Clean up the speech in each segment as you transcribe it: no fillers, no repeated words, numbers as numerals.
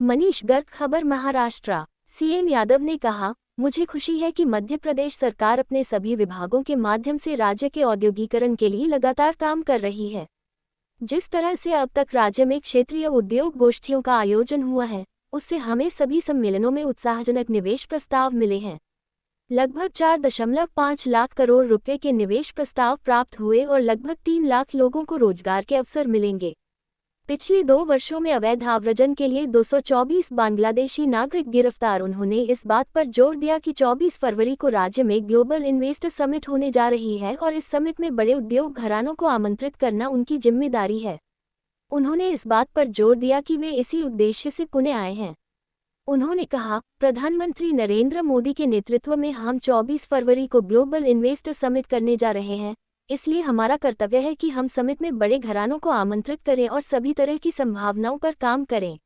मनीष गर्ग, खबर महाराष्ट्र। सीएम यादव ने कहा, मुझे खुशी है कि मध्य प्रदेश सरकार अपने सभी विभागों के माध्यम से राज्य के औद्योगिकरण के लिए लगातार काम कर रही है। जिस तरह से अब तक राज्य में क्षेत्रीय उद्योग गोष्ठियों का आयोजन हुआ है, उससे हमें सभी सम्मेलनों में उत्साहजनक निवेश प्रस्ताव मिले हैं। लगभग 4.5 लाख करोड़ रुपए के निवेश प्रस्ताव प्राप्त हुए और लगभग 3 लाख लोगों को रोजगार के अवसर मिलेंगे। पिछले 2 वर्षों में अवैध आव्रजन के लिए 224 बांग्लादेशी नागरिक गिरफ्तार। उन्होंने इस बात पर जोर दिया कि 24 फरवरी को राज्य में ग्लोबल इन्वेस्टर समिट होने जा रही है और इस समिट में बड़े उद्योग घरानों को आमंत्रित करना उनकी जिम्मेदारी है। उन्होंने इस बात पर जोर दिया कि वे इसी उद्देश्य से पुणे आए हैं। उन्होंने कहा, प्रधानमंत्री नरेंद्र मोदी के नेतृत्व में हम 24 फरवरी को ग्लोबल इन्वेस्टर समिट करने जा रहे हैं, इसलिए हमारा कर्तव्य है कि हम समिट में बड़े घरानों को आमंत्रित करें और सभी तरह की संभावनाओं पर काम करें।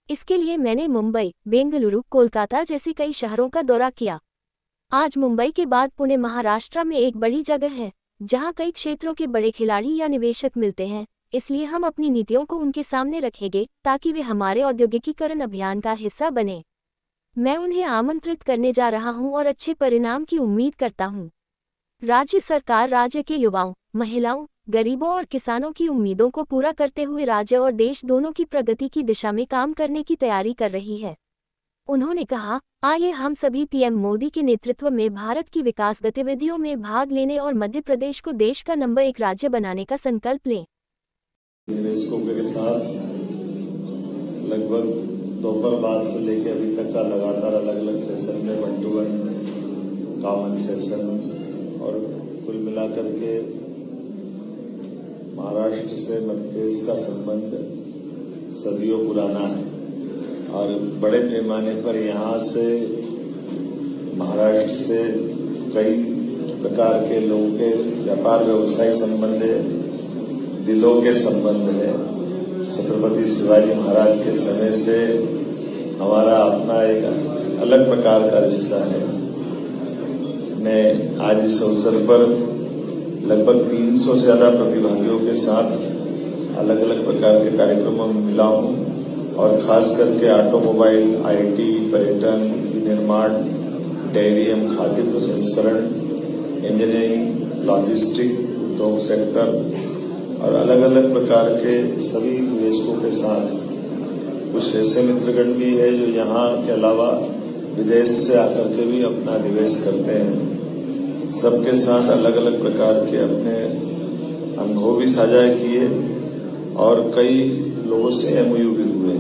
इसके लिए मैंने मुंबई, बेंगलुरु, कोलकाता जैसे कई शहरों का दौरा किया। आज मुंबई के बाद पुणे महाराष्ट्र में एक बड़ी जगह है, जहां कई क्षेत्रों के बड़े खिलाड़ी या निवेशक मिलते हैं। इसलिए हम अपनी नीतियों को उनके सामने रखेंगे ताकि वे हमारे औद्योगिकीकरण अभियान का हिस्सा बने। मैं उन्हें आमंत्रित करने जा रहा हूं और अच्छे परिणाम की उम्मीद करता हूं। राज्य सरकार राज्य के युवाओं, महिलाओं, गरीबों और किसानों की उम्मीदों को पूरा करते हुए राज्य और देश दोनों की प्रगति की दिशा में काम करने की तैयारी कर रही है। उन्होंने कहा, आइए हम सभी पीएम मोदी के नेतृत्व में भारत की विकास गतिविधियों में भाग लेने और मध्य प्रदेश को देश का नंबर 1 राज्य बनाने का संकल्प लें। निवेशकों के साथ लगभग दोपहर बाद से लेकर अभी तक का लगातार अलग अलग सेशन में 1-to-1 कॉमन सेशन और कुल मिलाकर के महाराष्ट्र से मध्य प्रदेश का संबंध सदियों पुराना है और बड़े पैमाने पर यहाँ से महाराष्ट्र से कई प्रकार के लोगों के व्यापार व्यवसाय संबंध है, दिलों के संबंध है। छत्रपति शिवाजी महाराज के समय से हमारा अपना एक अलग प्रकार का रिश्ता है। मैं आज इस अवसर पर लगभग 300 से ज्यादा प्रतिभागियों के साथ अलग अलग प्रकार के कार्यक्रमों में मिला हूं और खास करके ऑटोमोबाइल, आईटी, पर्यटन, निर्माण, डेयरी एवं खाद्य प्रसंस्करण, इंजीनियरिंग, लॉजिस्टिक, उद्योग सेक्टर और अलग अलग प्रकार के सभी निवेशकों के साथ कुछ ऐसे मित्रगण भी है जो यहाँ के अलावा विदेश से आकर के भी अपना निवेश करते हैं। सबके साथ अलग अलग प्रकार के अपने अनुभव भी साझा किए और कई लोगों से एमओयू भी हुए।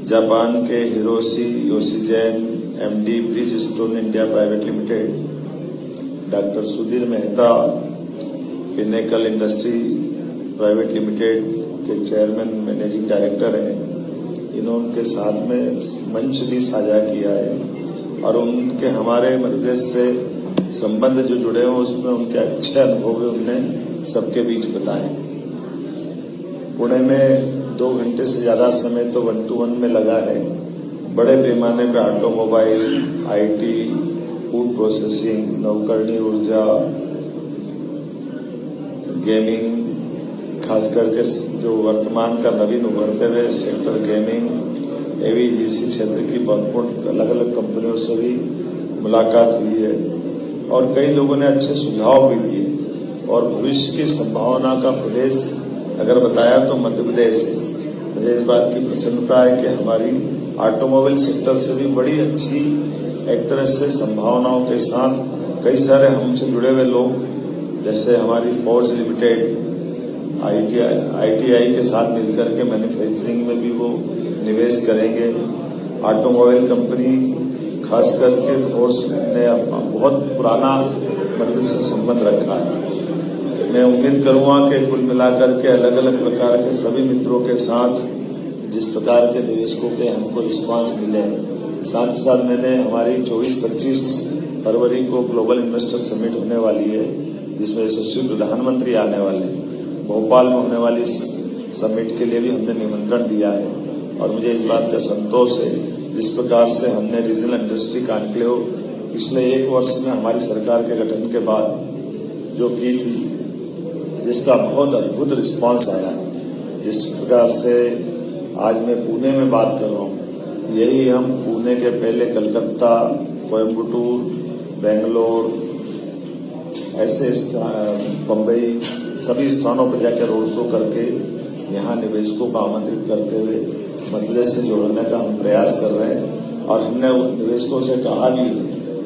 जापान के Hiroshi Yoshi Jain, MD bridge stone India private limited, doctor Sudhir Mehta, pinnacle industry private limited के चेयरमैन मैनेजिंग डायरेक्टर हैं। इन्होंने उनके साथ में मंच भी साझा किया है और उनके हमारे मध्य प्रदेश से संबंध जो जुड़े हैं उसमें उनके अच्छे अनुभव उन्होंने सबके बीच बताए। पुणे में 2 घंटे से ज्यादा समय तो 1-to-1 में लगा है। बड़े पैमाने पे ऑटोमोबाइल, आईटी, फूड प्रोसेसिंग, नवकरणीय ऊर्जा, गेमिंग, खास करके जो वर्तमान का नवीन उभरते हुए सेक्टर गेमिंग, एवीजीसी क्षेत्र की बहुत अलग अलग कंपनियों से भी मुलाकात हुई है और कई लोगों ने अच्छे सुझाव भी दिए और भविष्य की संभावना का प्रदेश अगर बताया तो मध्य प्रदेश है। मुझे इस बात की प्रसन्नता है कि हमारी ऑटोमोबाइल सेक्टर से भी बड़ी अच्छी एक तरह से संभावनाओं के साथ कई सारे हमसे जुड़े हुए लोग, जैसे हमारी फोर्स लिमिटेड आईटीआई के साथ मिलकर के मैन्युफैक्चरिंग में भी वो निवेश करेंगे। ऑटोमोबाइल कंपनी खास करके फोर्स ने बहुत पुराना मध्य से संबंध रखा है। मैं उम्मीद करूंगा कि कुल मिलाकर के अलग अलग प्रकार के सभी मित्रों के साथ जिस प्रकार के निवेशकों के हमको रिस्पांस मिले, साथ ही साथ मैंने हमारी 24-25 फरवरी को ग्लोबल इन्वेस्टर समिट होने वाली है जिसमें यशस्वी प्रधानमंत्री आने वाले हैं। भोपाल में होने वाली समिट के लिए भी हमने निमंत्रण दिया है और मुझे इस बात का संतोष है जिस प्रकार से हमने रीजनल इंडस्ट्री कॉन्क्लेव पिछले 1 वर्ष में हमारी सरकार के गठन के बाद जो की थी, जिसका बहुत अद्भुत रिस्पांस आया। जिस प्रकार से आज मैं पुणे में बात कर रहा हूँ, यही हम पुणे के पहले कलकत्ता, कोयम्बटूर, बेंगलोर, ऐसे बम्बई सभी स्थानों पर जाकर रोड शो करके यहाँ निवेशकों को आमंत्रित करते हुए मध्य प्रदेश से जोड़ने का हम प्रयास कर रहे हैं। और हमने निवेशकों से कहा भी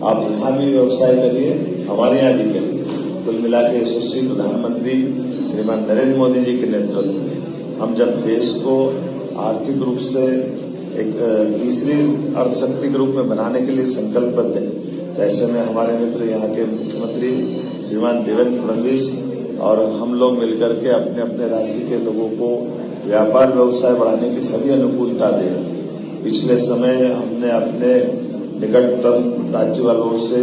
आप यहाँ भी व्यवसाय करिए, हमारे यहाँ भी करिए। कुल मिला के यशस्वी प्रधानमंत्री श्रीमान नरेंद्र मोदी जी के नेतृत्व में हम जब देश को आर्थिक रूप से एक तीसरी अर्थशक्ति के रूप में बनाने के लिए संकल्पबद्ध है, तो ऐसे में हमारे मित्र यहाँ के मुख्यमंत्री श्रीमान देवेंद्र फडणवीस और हम लोग मिलकर के अपने अपने राज्य के लोगों को व्यापार व्यवसाय बढ़ाने की सभी अनुकूलता दे रहे हैं। पिछले समय हमने अपने निकटतम राज्य वालों से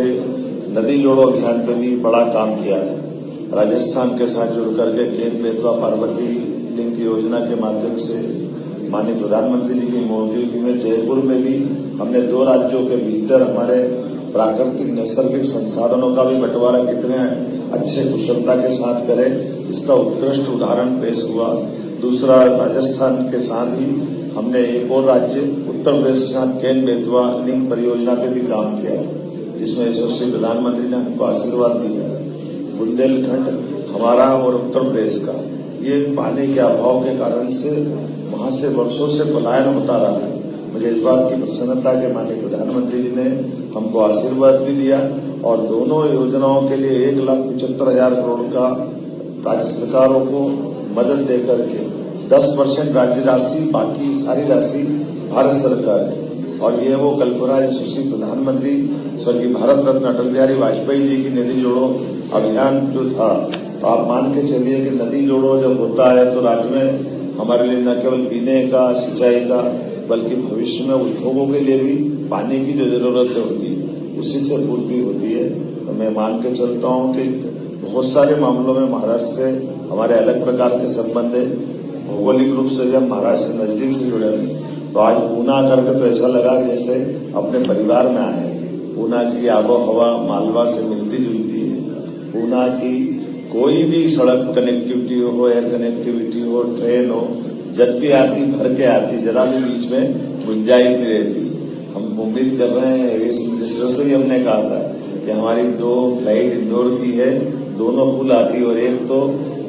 नदी जोड़ो अभियान पे भी बड़ा काम किया था। राजस्थान के साथ जुड़ करके केन बेतवा पार्वती लिंक योजना के माध्यम से माननीय प्रधानमंत्री जी की मौजूदगी में जयपुर में भी हमने 2 राज्यों के भीतर हमारे प्राकृतिक नैसर्गिक संसाधनों का भी बंटवारा कितने अच्छे कुशलता के साथ करें, इसका उत्कृष्ट उदाहरण पेश हुआ। दूसरा, राजस्थान के साथ ही हमने एक और राज्य उत्तर प्रदेश के साथ केन बेतवा लिंक परियोजना पे भी काम किया था, जिसमें यशस्वी प्रधानमंत्री ने हमको आशीर्वाद दिया। बुंदेलखंड हमारा और उत्तर प्रदेश का ये पानी के अभाव के कारण से वहां से वर्षों से पलायन होता रहा है। मुझे इस बात की प्रसन्नता के माननीय प्रधानमंत्री जी ने हमको आशीर्वाद भी दिया और दोनों योजनाओं के लिए 1,75,000 करोड़ का राज्य सरकारों को मदद दे करके 10% राज्य राशि, बाकी सारी राशि भारत सरकार की। और ये वो कल्पना यशस्वी प्रधानमंत्री स्वर्गीय भारत रत्न अटल बिहारी वाजपेयी जी की नदी जोड़ो अभियान जो था, तो आप मान के चलिए कि नदी जोड़ो जब होता है तो राज्य में हमारे लिए न केवल पीने का, सिंचाई का, बल्कि भविष्य में उद्योगों के लिए भी पानी की जो जरूरत होती है उसी से पूर्ति होती है। तो मैं मान के चलता हूँ कि बहुत सारे मामलों में महाराष्ट्र से हमारे अलग प्रकार के संबंध है। भौगोलिक रूप से भी हम महाराष्ट्र से नजदीक से जुड़े हैं। तो आज पूना करके तो ऐसा लगा जैसे अपने परिवार में आए। पूना की आबो हवा मालवा से मिलती जुलती है। पूना की कोई भी सड़क कनेक्टिविटी हो, एयर कनेक्टिविटी हो, ट्रेन हो, जब भी आती भर के आती, जरा भी बीच में गुंजाइश नहीं रहती। हम उम्मीद कर रहे हैं, एविएशन मिनिस्टर से भी हमने कहा था कि हमारी 2 फ्लाइट इंदौर की है, दोनों फुल आती और एक तो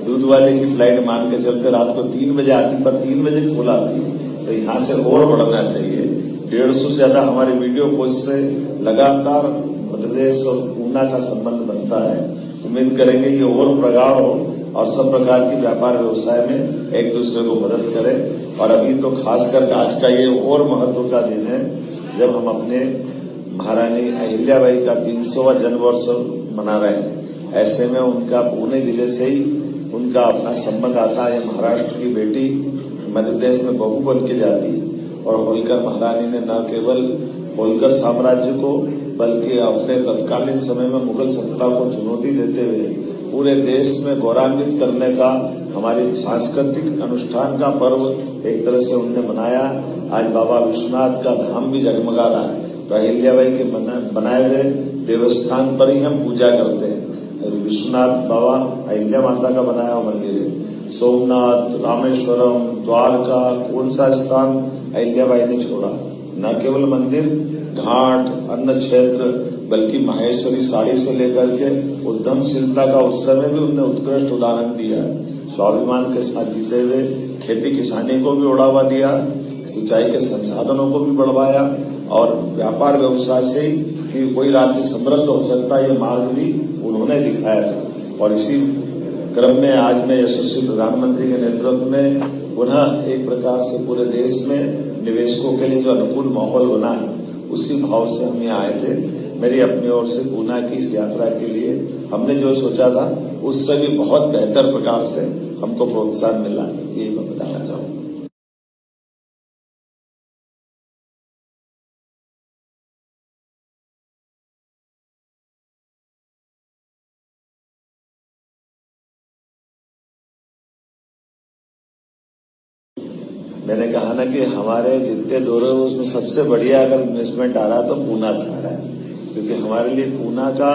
दूध वाले की फ्लाइट मान के चलते रात को 3 बजे आती, पर 3 बजे फुल आती है। तो यहाँ से और बढ़ना चाहिए। 150 से ज्यादा हमारे वीडियो कोच से लगातार मध्य प्रदेश और पूना का संबंध बनता है। उम्मीद करेंगे ये और प्रगाढ़ हो और सब प्रकार की व्यापार व्यवसाय में एक दूसरे को मदद करें। और अभी तो खास करके आज का ये और महत्व का दिन है जब हम अपने महारानी अहिल्याबाई का 300वां जन्म वर्ष मना रहे हैं। ऐसे में उनका पुणे जिले से ही उनका अपना संबंध आता है। महाराष्ट्र की बेटी मध्य प्रदेश में बहू बन के जाती है और होलकर महारानी ने न केवल होलकर साम्राज्य को बल्कि अपने तत्कालीन समय में मुगल सत्ता को चुनौती देते हुए पूरे देश में गौरवान्वित करने का हमारे सांस्कृतिक अनुष्ठान का पर्व एक तरह से उन्होंने मनाया। आज बाबा विश्वनाथ का धाम भी जगमगा रहा है। तो अहिल्याबाई के बनाए हुए देवस्थान पर ही हम पूजा करते हैं। विश्वनाथ बाबा अहिल्या माता का बनाया हुआ मंदिर है। सोमनाथ, रामेश्वरम, द्वारका, कौन सा स्थान अहिल्याबाई ने छोड़ा? न केवल मंदिर, घाट, अन्न क्षेत्र, बल्कि माहेश्वरी साड़ी से लेकर के उद्यमशीलता का उस समय भी उन्होंने उत्कृष्ट उदाहरण दिया। स्वाभिमान के साथ जीते हुए खेती किसानी को भी बढ़ावा दिया, सिंचाई के संसाधनों को भी बढ़वाया और व्यापार व्यवसाय से कि कोई राज्य समृद्ध हो सकता है ये मार्ग भी उन्होंने दिखाया था। और इसी क्रम में आज मैं यशस्वी प्रधानमंत्री के नेतृत्व में पुनः एक प्रकार से पूरे देश में निवेशकों के लिए जो अनुकूल माहौल बना है उसी भाव से हम यहाँ आए थे। मेरी अपनी ओर से पूना की इस यात्रा के लिए हमने जो सोचा था उससे भी बहुत बेहतर प्रकार से हमको प्रोत्साहन मिला, ये मैं बताना चाहूँगा। मैंने कहा ना कि हमारे जितने दौरे उसमें सबसे बढ़िया अगर इन्वेस्टमेंट आ रहा है तो पूना से आ रहा है, क्योंकि हमारे लिए पूना का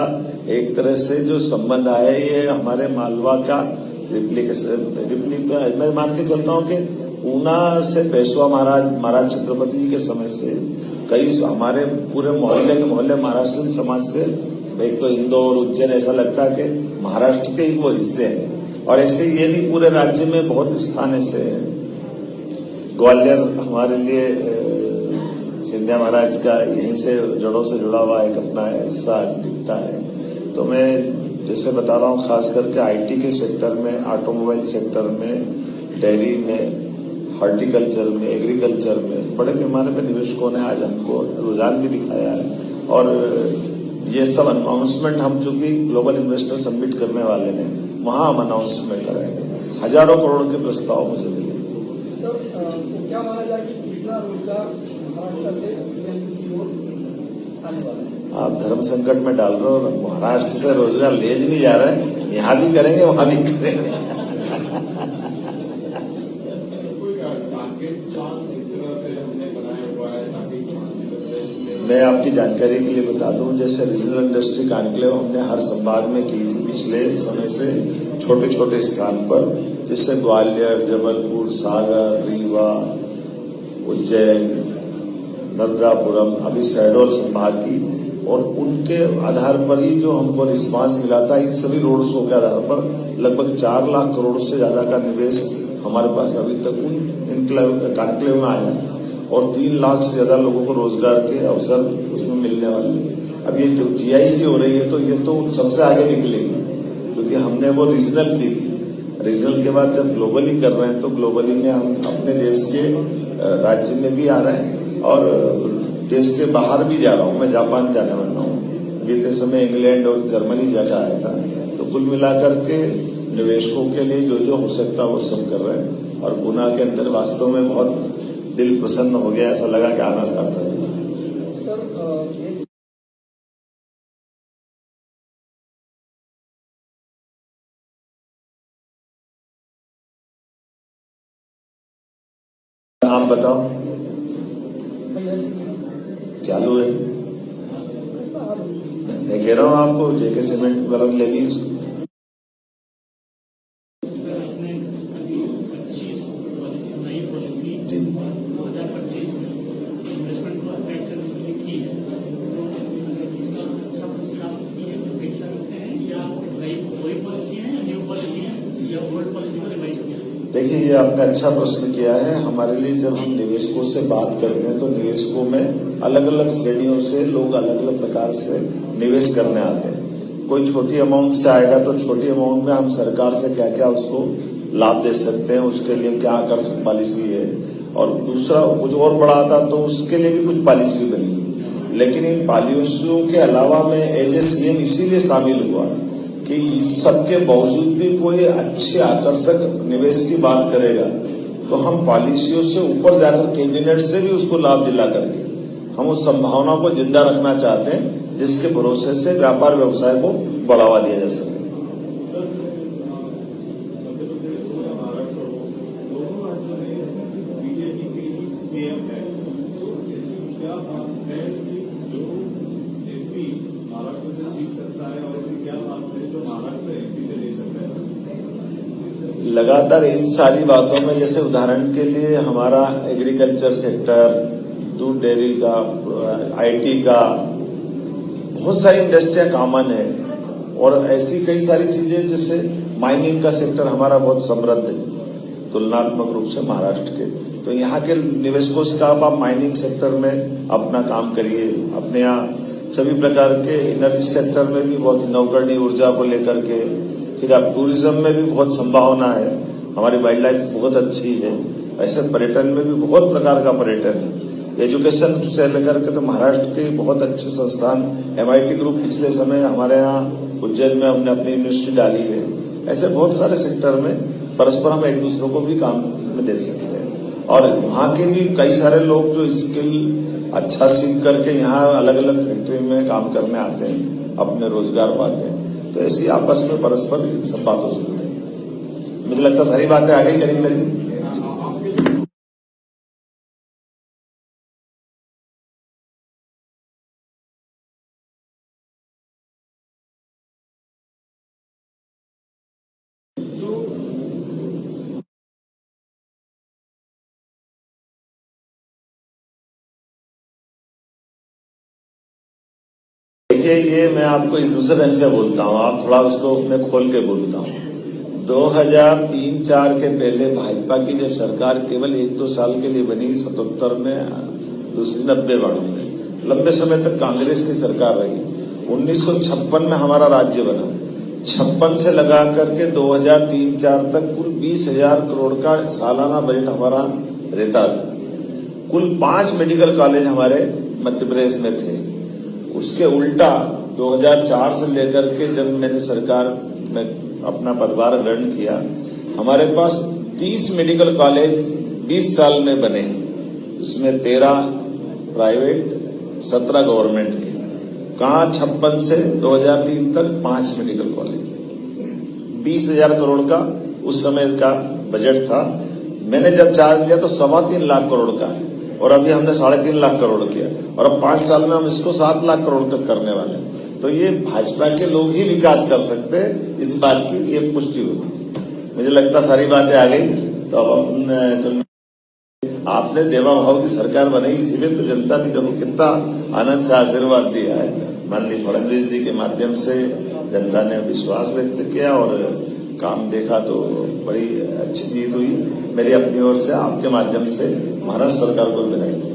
एक तरह से जो संबंध आया ये हमारे मालवा का रिप्लिक मैं मान के चलता हूँ कि पूना से पेशवा महाराज छत्रपति जी के समय से कई हमारे पूरे मोहल्ले के मोहल्ले महाराष्ट्र समाज से, एक तो इंदौर उज्जैन, ऐसा लगता है कि महाराष्ट्र के ही वो हिस्से हैं। और ऐसे ये नहीं, पूरे राज्य में बहुत स्थान ऐसे हैं। ग्वालियर हमारे लिए सिंधिया महाराज का यहीं से जड़ों से जुड़ा हुआ एक अपना हिस्सा दिखता है। तो मैं जैसे बता रहा हूँ, खास करके आईटी के सेक्टर में, ऑटोमोबाइल सेक्टर में, डेयरी में, हॉर्टिकल्चर में, एग्रीकल्चर में बड़े पैमाने पर निवेशकों ने आज हमको रुझान भी दिखाया है। और ये सब अनाउंसमेंट हम चूंकि ग्लोबल इन्वेस्टर समिट करने वाले हैं, वहां हम अनाउंसमेंट कराएंगे। हजारों करोड़ के प्रस्ताव मुझे मिले। सर, तो क्या माना जाए कि कितना रोजगार महाराष्ट्र से की ओर आने वाला है? आप धर्म संकट में डाल रहे हो। महाराष्ट्र से रोजगार ले नहीं जा रहा है, यहाँ भी करेंगे वहां भी करेंगे। मैं आपकी जानकारी के लिए बता दूं, जैसे रीजनल इंडस्ट्री कॉन्क्लेव हमने हर संभाग में की थी पिछले समय से, छोटे छोटे स्थान पर, जैसे ग्वालियर, जबलपुर, सागर, रीवा, उज्जैन, नर्मदापुरम, अभी शहडोल संभाग की। और उनके आधार पर ही जो हमको रिस्पांस मिला था, इन सभी रोड शो के आधार पर लगभग 4 लाख करोड़ से ज्यादा का निवेश हमारे पास अभी तक उन कॉन्क्लेव में आया और 3 लाख से ज्यादा लोगों को रोजगार के अवसर उसमें मिलने वाले हैं। अब ये जो जीआईसी हो रही है, तो ये तो सबसे आगे निकलेगी, क्योंकि हमने वो रीजनल की थी। रीजनल के बाद जब ग्लोबली कर रहे हैं, तो ग्लोबली में हम अपने देश के राज्य में भी आ रहे हैं और देश के बाहर भी जा रहा हूँ। मैं जापान जाने वाला हूँ, बीते समय इंग्लैंड और जर्मनी जाकर आया था। तो कुल मिलाकर के निवेशकों के लिए जो जो हो सकता है वो सब कर रहे हैं। और पुणे के अंदर वास्तव में बहुत दिल प्रसन्न हो गया, ऐसा लगा कि आना सार्थक है। नाम बताओ। चालू है। मैं कह रहा हूँ आपको, जेके सीमेंट वाला लेगी उसको। देखिए, ये आपने अच्छा प्रश्न किया है। हमारे लिए जब हम निवेशकों से बात करते हैं, तो निवेशकों में अलग अलग श्रेणियों से लोग अलग अलग प्रकार से निवेश करने आते हैं। कोई छोटी अमाउंट से आएगा, तो छोटी अमाउंट में हम सरकार से क्या क्या उसको लाभ दे सकते हैं, उसके लिए क्या आकर्षक पॉलिसी है। और दूसरा कुछ और बड़ा आता तो उसके लिए भी कुछ पॉलिसी बनी। लेकिन इन पॉलिसियों के अलावा मैं एज ए सीएम इसीलिए शामिल हुआ कि इस सबके बावजूद भी कोई अच्छे आकर्षक निवेश की बात करेगा, तो हम पॉलिसियों से ऊपर जाकर कैबिनेट से भी उसको लाभ दिला करके हम उस संभावना को जिंदा रखना चाहते हैं, जिसके भरोसे से व्यापार व्यवसाय को बढ़ावा दिया जा सके। लगातार इन सारी बातों में, जैसे उदाहरण के लिए हमारा एग्रीकल्चर सेक्टर, दूध डेयरी का, आईटी का, बहुत सारी इंडस्ट्रियां कॉमन है। और ऐसी कई सारी चीजें, जैसे माइनिंग का सेक्टर हमारा बहुत समृद्ध है तुलनात्मक रूप से महाराष्ट्र के। तो यहाँ के निवेशकों से कहा आप माइनिंग सेक्टर में अपना काम करिए। अपने यहाँ सभी प्रकार के एनर्जी सेक्टर में भी बहुत नवकरणीय ऊर्जा को लेकर के, फिर अब टूरिज्म में भी बहुत संभावना है, हमारी वाइल्ड लाइफ बहुत अच्छी है। ऐसे पर्यटन में भी बहुत प्रकार का पर्यटन है। एजुकेशन से लेकर के तो महाराष्ट्र के बहुत अच्छे संस्थान, MIT ग्रुप पिछले समय हमारे यहाँ उज्जैन में हमने अपनी यूनिवर्सिटी डाली है। ऐसे बहुत सारे सेक्टर में परस्पर हम एक दूसरे को भी काम में दे सकते हैं। और वहाँ के भी कई सारे लोग जो स्किल अच्छा सीख करके यहाँ अलग अलग फैक्ट्री में काम करने आते हैं, अपने रोजगार पाते हैं। तो ऐसी आपस में परस्पर सब बातों से जुड़े। मुझे लगता है सारी बातें आगे करेंगे। देखिए, ये मैं आपको इस दूसरे ढंग से बोलता हूँ, आप थोड़ा उसको मैं खोल के बोलता हूँ। 2003-4 के पहले भाजपा की जब सरकार केवल 1-2 साल के लिए बनी, 77 में, दूसरी 90-92 में, लंबे समय तक कांग्रेस की सरकार रही। 1956 में हमारा राज्य बना, 56 से लगा करके 2003-4 तक कुल 20,000 करोड़ का सालाना बजट हमारा रहता था। कुल 5 मेडिकल कॉलेज हमारे मध्य प्रदेश में थे। उसके उल्टा 2004 से लेकर के जब मैंने सरकार में अपना पदभार ग्रहण किया, हमारे पास 30 मेडिकल कॉलेज 20 साल में बने। उसमें 13 प्राइवेट, 17 गवर्नमेंट के। कहाँ 56 से 2003 तक 5 मेडिकल कॉलेज, 20,000 करोड़ का उस समय का बजट था। मैंने जब चार्ज लिया तो 3.25 लाख करोड़ का है, और अभी हमने 3.5 लाख करोड़ किया, और अब 5 साल में हम इसको 7 लाख करोड़ तक करने वाले हैं। तो ये भाजपा के लोग ही विकास कर सकते हैं, इस बात की ये पुष्टि होती है। मुझे लगता सारी बातें आ गई। तो अब आपने देवा भाव की सरकार बनाई, इसीलिए तो जनता ने देखो कितना आनंद से आशीर्वाद दिया है। माननीय फडणवीस जी के माध्यम से जनता ने विश्वास व्यक्त किया और काम देखा, तो बड़ी अच्छी जीत हुई। मेरी अपनी ओर से आपके माध्यम से महाराष्ट्र सरकार को बधाई।